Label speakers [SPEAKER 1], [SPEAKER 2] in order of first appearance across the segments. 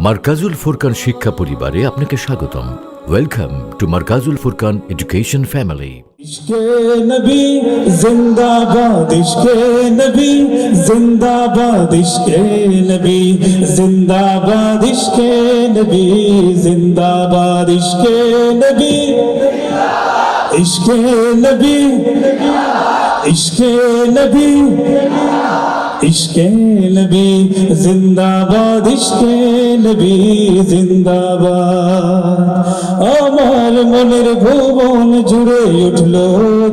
[SPEAKER 1] মারকাজুল ফুরকান শিক্ষা পরিবারে আপনাকে স্বাগতম। Welcome to Markazul Furqan education family.
[SPEAKER 2] ইশকে নবী জিন্দাবাদ, ইশকে নবী জিন্দাবাদ, ইশকে নবী জিন্দাবাদ, ইশকে নবী জিন্দাবাদ, ইশকে নবী, ইশকে নবী, ইশকে নবী, ইশকে নবী জিন্দাবাদ, ইশকে নবী জিন্দাবাদ। আমার মনের ভুবন জুড়ে উঠল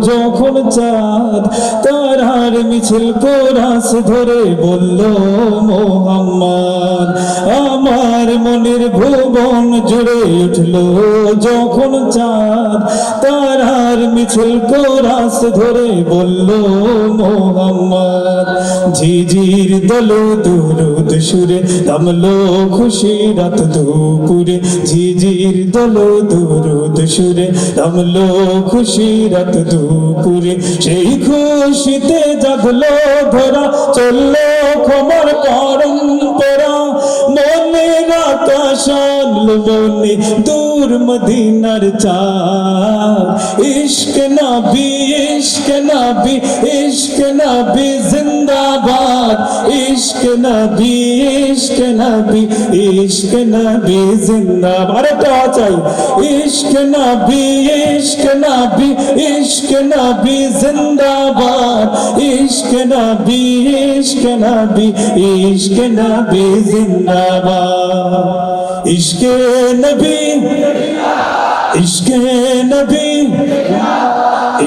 [SPEAKER 2] যখন চাঁদ, তারার মিছিল কোরাস ধরে বলল মোহাম্মদ। আমার মনের ভুবন জুড়ে উঠল যখন চাঁদ, তারার মিছিল কোরাস ধরে বলল মোহাম্মদ। ঝিঝির দলো দুরুদ সুরে নামলো খুশি রাত দুপুরে, ঝিঝির দলো দুরুদ সুরে নামলো খুশি রাত দুপুরে। সেই খুশিতে জাগলো ধরা, চললো খবর পরম্পরা। মনের আকাশ আনলো বনে দূর মদিনার চাঁদ। ইশক নবী, ইশক নবী, ইশক নবী জিন্দাবাদ, ইশক নবী, ইশক নবী, ইশক নবী জিন্দাবাদ। আরেকটা চাই, ইশক নবী, ইশক নবী, ইশক নবী জিন্দাবাদ, ইশক নবী, ইশক নবী, ইশক নবী জিন্দাবাদ। ইশকে নবী, ইশকে নবী,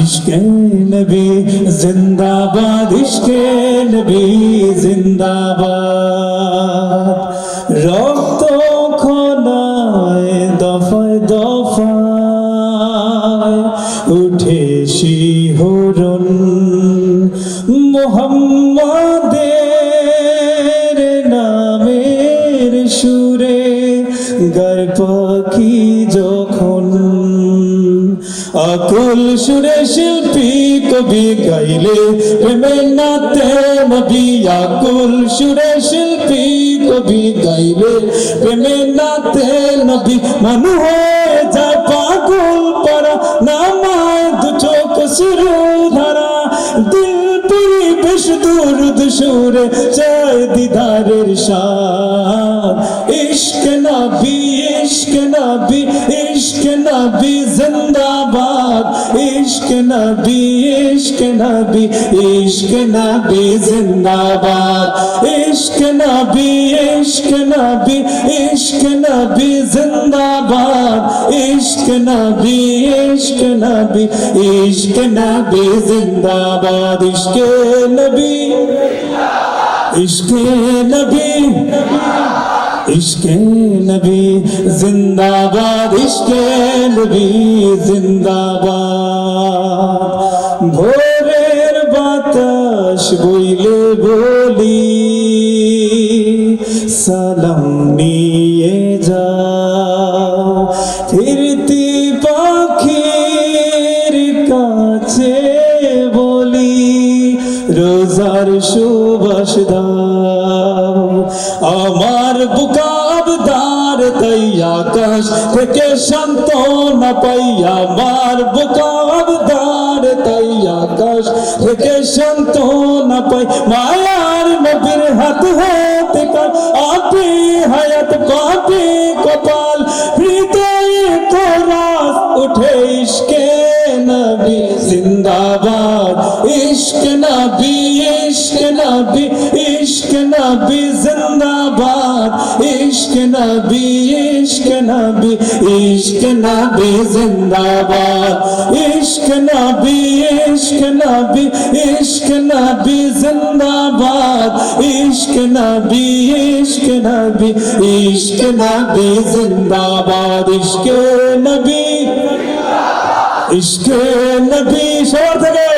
[SPEAKER 2] ইশকে নবী জিন্দাবাদ, ইশকে নবী জিন্দাবাদ। রক্ত খোলায় দফায় দফায় উঠে শিহরণ, মুহাম্মাদের নামের সুরে গায় পাখি যখন। আকুল সুরে শিল্পী কবি গাইলে প্রেমে নাতে নবী, আকুল সুরে শিল্পী কবি গাইলে প্রেমে নাতে নবী। মানু হয়ে যায় পাগল পারা, নামায় দু চোখ শুরু ধারা। দিল পরিবেশ দুরুদ সুরে চায় দিদারের স্বাদ। ইশক নবী, ইশক নবী, ইশক নবী জিন্দাবাদ, ইশক নবী, ইশক নবী, ইশক নবী জিন্দাবাদ, ইশক নবী, ইশক নবী, ইশক নবী জিন্দাবাদ, ইশক নবী, ইশক নবী, ইশক নবী জিন্দাবাদ। ইশকে নবী, ইশকে নবী, ইশকে নবী জিন্দাবাদ, ইশকে নবী জিন্দাবাদ। ভোরের বাতাস বইলে বলি সালাম নিয়ে যাও, ফিরতি পাখির কাছে বলি রোজার সুবাস দাও। আমার বুকাবদার তাই আকাশ থেকে সান্ত্বনা পাই, আমার বুকাবদার তাই আকাশ থেকে সান্ত্বনা পাই। মায়ার নবীর হাত হতে কাল আপে হায়াত পাপে কপাল, হৃদয়ে কোরাস উঠে ইশকে নবী জিন্দাবাদ, ইশক নবী, ইশক নবী, ইশক নবী জিন্দাবাদ, ইশক নবী, ইশক নবী, ইশক নবী জিন্দাবাদ, ইশক নবী, ইশক নবী, ইশক নবী জিন্দাবাদ, ইশক নবী, ইশক নবী, ইশক নবী জিন্দাবাদ। ইশকে নবী, ইশকে নবী সবার থেকে,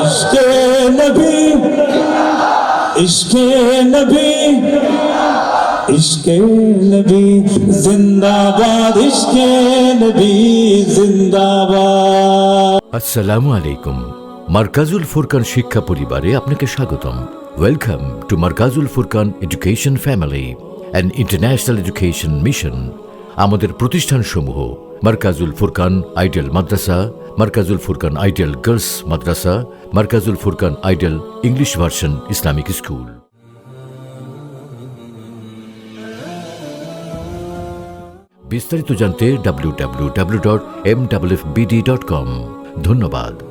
[SPEAKER 2] ইশকে নবী, ইশকে নবী, ইশকে নবী জিন্দাবাদ, ইশকে নবী জিন্দাবাদ।
[SPEAKER 1] আসসালামু আলাইকুম। মারকাজুল ফুরকান শিক্ষা পরিবারে আপনাকে স্বাগতম। Welcome to Markazul Furqan education family. And international education mission. আমাদের প্রতিষ্ঠানসমূহ: Markazul Furqan ideal Madrasa, Markazul Furqan ideal girls Madrasa, Markazul Furqan ideal English version Islamic school. বিস্তারিত জানতে www.mwfbd.com। ধন্যবাদ।